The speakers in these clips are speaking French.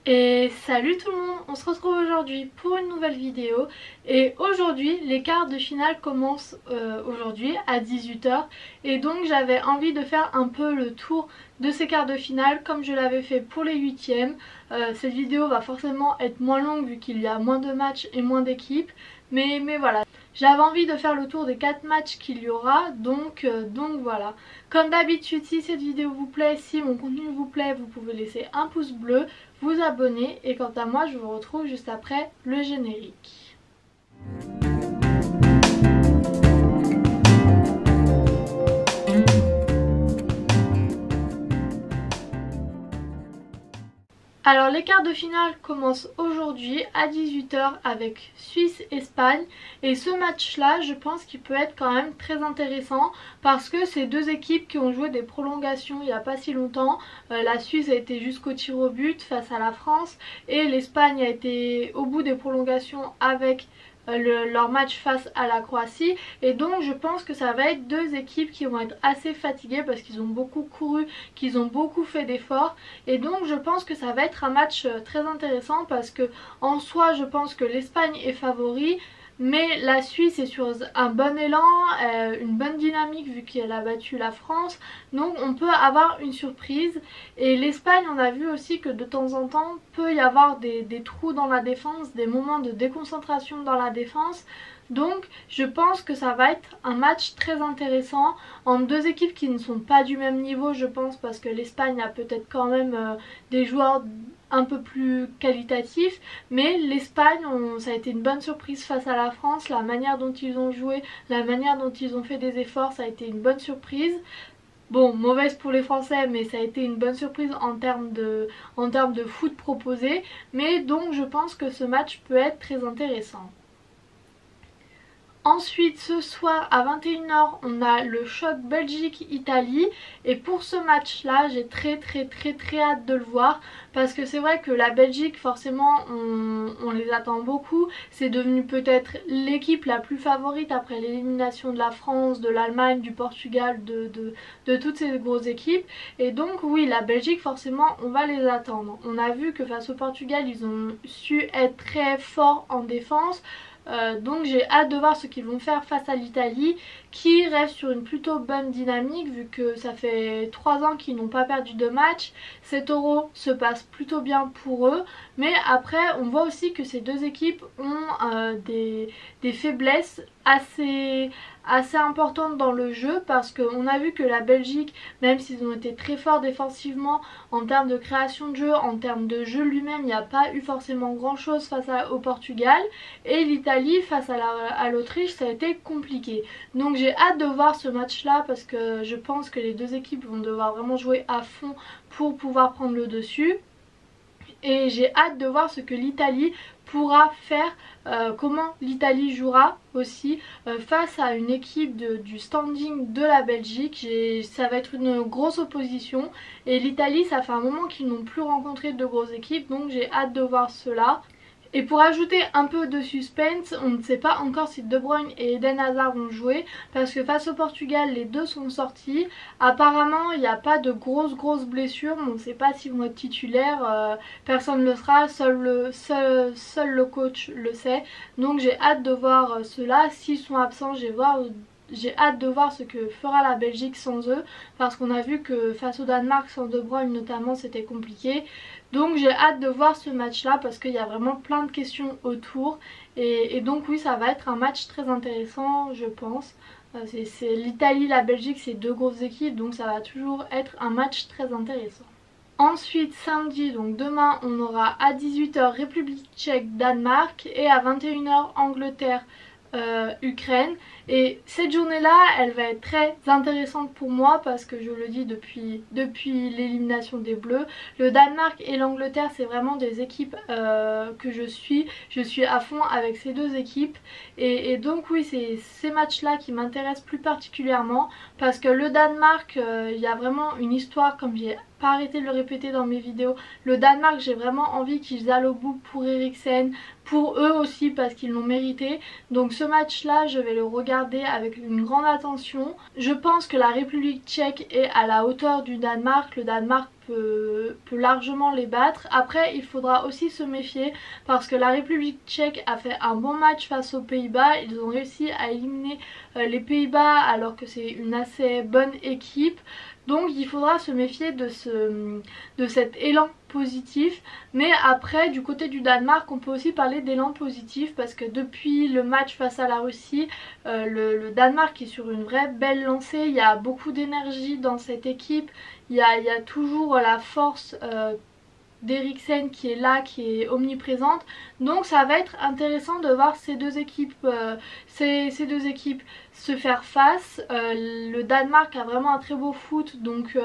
Et salut tout le monde, on se retrouve aujourd'hui pour une nouvelle vidéo et aujourd'hui les quarts de finale commencent aujourd'hui à 18 h et donc j'avais envie de faire un peu le tour de ces quarts de finale comme je l'avais fait pour les huitièmes. Cette vidéo va forcément être moins longue vu qu'il y a moins de matchs et moins d'équipes, mais voilà. J'avais envie de faire le tour des 4 matchs qu'il y aura, donc voilà. Comme d'habitude, si cette vidéo vous plaît, si mon contenu vous plaît, vous pouvez laisser un pouce bleu, vous abonner et quant à moi, je vous retrouve juste après le générique. Alors les quarts de finale commencent aujourd'hui à 18 h avec Suisse-Espagne et ce match là je pense qu'il peut être quand même très intéressant parce que c'est deux équipes qui ont joué des prolongations il n'y a pas si longtemps. La Suisse a été jusqu'au tir au but face à la France et l'Espagne a été au bout des prolongations avec leur match face à la Croatie et donc je pense que ça va être deux équipes qui vont être assez fatiguées parce qu'ils ont beaucoup couru, qu'ils ont beaucoup fait d'efforts et donc je pense que ça va être un match très intéressant parce que en soi je pense que l'Espagne est favori mais la Suisse est sur un bon élan, une bonne dynamique vu qu'elle a battu la France, donc on peut avoir une surprise. Et l'Espagne, on a vu aussi que de temps en temps peut y avoir des trous dans la défense, des moments de déconcentration dans la défense. Donc je pense que ça va être un match très intéressant entre deux équipes qui ne sont pas du même niveau je pense parce que l'Espagne a peut-être quand même des joueurs un peu plus qualitatifs mais l'Espagne ça a été une bonne surprise face à la France, la manière dont ils ont joué, la manière dont ils ont fait des efforts, ça a été une bonne surprise. Bon, mauvaise pour les Français, mais ça a été une bonne surprise en termes de foot proposé. Mais donc je pense que ce match peut être très intéressant. Ensuite, ce soir à 21 h, on a le choc Belgique-Italie et pour ce match-là, j'ai très hâte de le voir parce que c'est vrai que la Belgique, forcément, on les attend beaucoup. C'est devenu peut-être l'équipe la plus favorite après l'élimination de la France, de l'Allemagne, du Portugal, de toutes ces grosses équipes. Et donc oui, la Belgique, forcément, on va les attendre. On a vu que face au Portugal, ils ont su être très forts en défense. Donc j'ai hâte de voir ce qu'ils vont faire face à l'Italie qui reste sur une plutôt bonne dynamique vu que ça fait 3 ans qu'ils n'ont pas perdu de match. Cet Euro se passe plutôt bien pour eux mais après on voit aussi que ces deux équipes ont des faiblesses assez importantes dans le jeu parce qu'on a vu que la Belgique, même s'ils ont été très forts défensivement en termes de création de jeu, en termes de jeu lui-même, il n'y a pas eu forcément grand chose face au Portugal et l'Italie face à l'Autriche ça a été compliqué. Donc j'ai hâte de voir ce match là parce que je pense que les deux équipes vont devoir vraiment jouer à fond pour pouvoir prendre le dessus. Et j'ai hâte de voir ce que l'Italie pourra faire, comment l'Italie jouera aussi face à une équipe du standing de la Belgique. Ça va être une grosse opposition et l'Italie ça fait un moment qu'ils n'ont plus rencontré de grosses équipes donc j'ai hâte de voir cela. Et pour ajouter un peu de suspense, on ne sait pas encore si De Bruyne et Eden Hazard vont jouer parce que face au Portugal, les deux sont sortis. Apparemment, il n'y a pas de grosses blessures, mais on ne sait pas s'ils vont être titulaires. Personne ne le sera, seul le coach le sait. Donc j'ai hâte de voir cela. S'ils sont absents, j'ai hâte de voir ce que fera la Belgique sans eux parce qu'on a vu que face au Danemark sans De Bruyne notamment c'était compliqué. Donc j'ai hâte de voir ce match là parce qu'il y a vraiment plein de questions autour et donc oui ça va être un match très intéressant je pense. C'est l'Italie, la Belgique, c'est deux grosses équipes donc ça va toujours être un match très intéressant. Ensuite samedi, donc demain on aura à 18 h République tchèque Danemark et à 21 h Angleterre Ukraine et cette journée là elle va être très intéressante pour moi parce que je le dis depuis l'élimination des Bleus, le Danemark et l'Angleterre c'est vraiment des équipes que je suis à fond avec ces deux équipes et donc oui c'est ces matchs là qui m'intéressent plus particulièrement parce que le Danemark il y a vraiment une histoire comme j'ai pas arrêté de le répéter dans mes vidéos. Le Danemark j'ai vraiment envie qu'ils aillent au bout pour Eriksen, pour eux aussi parce qu'ils l'ont mérité. Donc ce match là je vais le regarder regarder avec une grande attention. Je pense que la République tchèque est à la hauteur du Danemark. Le Danemark peut largement les battre. Après il faudra aussi se méfier parce que la République tchèque a fait un bon match face aux Pays-Bas. Ils ont réussi à éliminer les Pays-Bas alors que c'est une assez bonne équipe. Donc il faudra se méfier de cet élan positif. Mais après du côté du Danemark on peut aussi parler d'élan positif parce que depuis le match face à la Russie, le Danemark est sur une vraie belle lancée. Il y a beaucoup d'énergie dans cette équipe. Il y a toujours la force d'Eriksen qui est là, qui est omniprésente. Donc ça va être intéressant de voir ces deux équipes se faire face. Le Danemark a vraiment un très beau foot, donc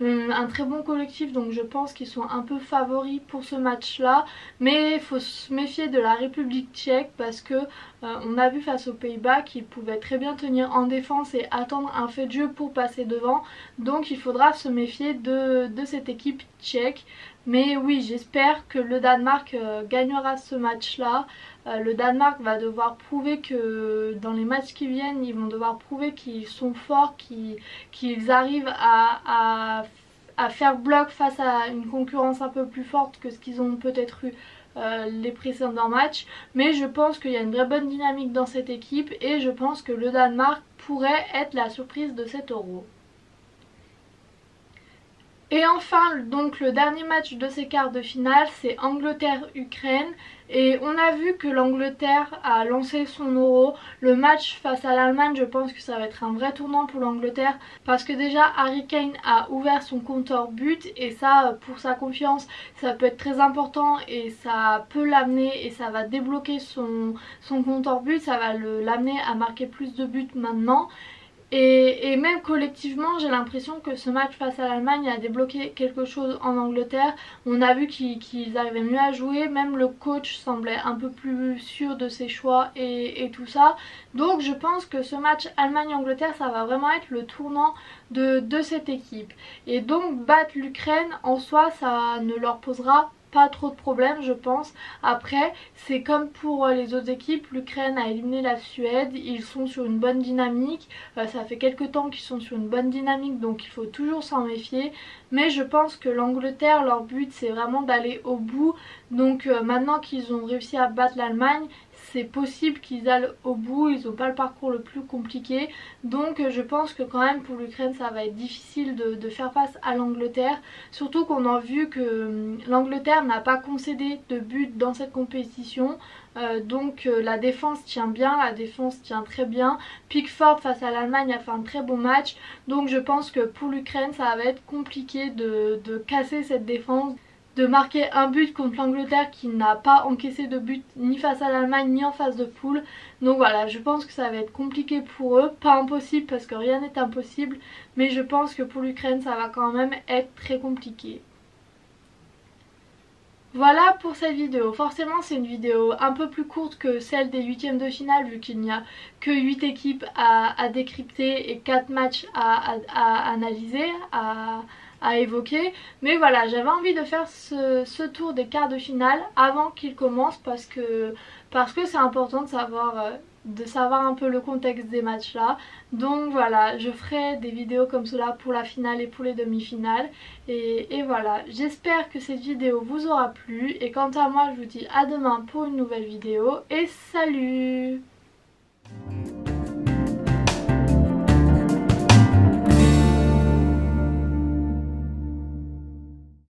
un très bon collectif, donc je pense qu'ils sont un peu favoris pour ce match là. Mais il faut se méfier de la République tchèque parce que on a vu face aux Pays-Bas qu'ils pouvaient très bien tenir en défense et attendre un fait de jeu pour passer devant. Donc il faudra se méfier de cette équipe tchèque. Mais oui, j'espère que le Danemark gagnera ce match-là. Le Danemark va devoir prouver que dans les matchs qui viennent, ils vont devoir prouver qu'ils sont forts, qu'ils arrivent à faire bloc face à une concurrence un peu plus forte que ce qu'ils ont peut-être eu les précédents matchs. Mais je pense qu'il y a une vraie bonne dynamique dans cette équipe et je pense que le Danemark pourrait être la surprise de cet Euro. Et enfin, donc le dernier match de ces quarts de finale, c'est Angleterre-Ukraine. Et on a vu que l'Angleterre a lancé son Euro. Le match face à l'Allemagne, je pense que ça va être un vrai tournant pour l'Angleterre. Parce que déjà, Harry Kane a ouvert son compteur but. Et ça, pour sa confiance, ça peut être très important. Et ça peut l'amener et ça va débloquer son compteur but. Ça va l'amener à marquer plus de buts maintenant. Et même collectivement, j'ai l'impression que ce match face à l'Allemagne a débloqué quelque chose en Angleterre. On a vu qu'ils arrivaient mieux à jouer, même le coach semblait un peu plus sûr de ses choix et tout ça. Donc je pense que ce match Allemagne-Angleterre, ça va vraiment être le tournant de cette équipe. Et donc battre l'Ukraine, en soi, ça ne leur posera pas trop de problèmes je pense. Après c'est comme pour les autres équipes, l'Ukraine a éliminé la Suède, ils sont sur une bonne dynamique, ça fait quelques temps qu'ils sont sur une bonne dynamique donc il faut toujours s'en méfier. Mais je pense que l'Angleterre, leur but c'est vraiment d'aller au bout. Donc maintenant qu'ils ont réussi à battre l'Allemagne, c'est possible qu'ils aillent au bout, ils n'ont pas le parcours le plus compliqué. Donc je pense que quand même pour l'Ukraine ça va être difficile de faire face à l'Angleterre. Surtout qu'on a vu que l'Angleterre n'a pas concédé de but dans cette compétition. Donc la défense tient bien, la défense tient très bien. Pickford face à l'Allemagne a fait un très bon match. Donc je pense que pour l'Ukraine ça va être compliqué de casser cette défense, de marquer un but contre l'Angleterre qui n'a pas encaissé de but ni face à l'Allemagne ni en phase de poule. Donc voilà, je pense que ça va être compliqué pour eux, pas impossible parce que rien n'est impossible, mais je pense que pour l'Ukraine ça va quand même être très compliqué. Voilà pour cette vidéo. Forcément c'est une vidéo un peu plus courte que celle des huitièmes de finale vu qu'il n'y a que 8 équipes à décrypter et 4 matchs à analyser, à évoquer. Mais voilà, j'avais envie de faire ce tour des quarts de finale avant qu'il commence parce que c'est important de savoir un peu le contexte des matchs là. Donc voilà, je ferai des vidéos comme cela pour la finale et pour les demi-finales. Et voilà, j'espère que cette vidéo vous aura plu. Et quant à moi, je vous dis à demain pour une nouvelle vidéo. Et salut!